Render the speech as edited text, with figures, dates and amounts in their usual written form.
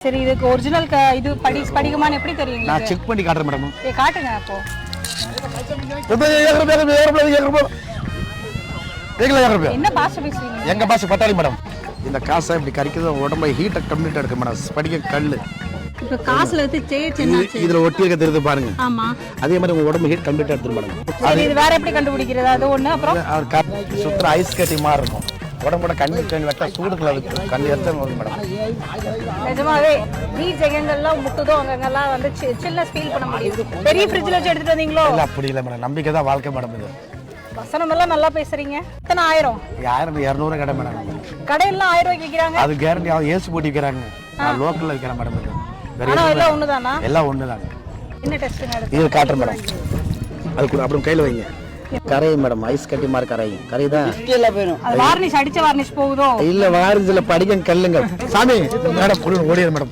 சரி, இதுக்கு ஒரிஜினல் இது படிக்குமான்னு எப்படி தெரியும்? நான் செக் பண்ணி காட்டுறேன் மேடம். காட்டுங்க அப்போ. என்ன பாஷை பேசுறீங்க? எங்க பாஷை பட்டாளி மேடம். இந்த காசை இப்படி கறிக்கிறது உடம்பை ஹீட்டை கம்ப்ளீட்டா இருக்கு மேடம். படிக்க கல்லு இப்ப காசுல இதுல ஒட்டி இருக்க தெரியுது பாருங்க. ஆமா, அதே மாதிரி உங்க உடம்பு ஹீட் கம்ப்ளீட்டா எடுத்து மேடம். அது இது வேற எப்படி கண்டுபிடிக்கிறது? அது ஒண்ணு. அப்புறம் சுத்துற ஐஸ் கட்டி மாதிரி இருக்கும். உடம்போட கண்ணு வெட்டா சூடுக்குள்ள இருக்கு. கண்ணு எடுத்து மேடம். நிஜமாவே பீச் எங்கெங்கெல்லாம் முட்டுதோ அங்கெல்லாம் வந்து சில்னஸ் ஃபீல் பண்ண முடியுது. பெரிய ஃப்ரிட்ஜ்ல வச்சு எடுத்துட்டு வந்தீங்களோ? இல்ல அப்படி இல்ல மேடம். நம்பிக்கை தான் வாழ்க்கை மேடம். இது வசனம் எல்லாம் நல்லா பேசுறீங்க. எத்தனை 1000? 200 கடை மேடம். கடையெல்லாம் 1000 ரூபாய்க்கு விற்கிறாங்க. அது கேரண்டி ஏசி போட்டு விற்கிறாங்க. நான் லோக்கல்ல விற்கிறேன் மேடம். எல்லாம் ஒண்ணுதானா? எல்லாம் ஒண்ணுதாங்க. என்ன டெஸ்ட் நடக்குது? இது காட்டுறேன் மேடம். அது கூட அப்புறம் கையில வைங்க. கரை மேடம். ஐஸ் கட்டி மாதிரி கரை தான். அது வார்னிஷ் அடிச்ச வார்னிஷ் போகுதோ? இல்ல வாரிசுல படிக்க கல்லுங்க சாமி மேடம். ஓடிடு மேடம்.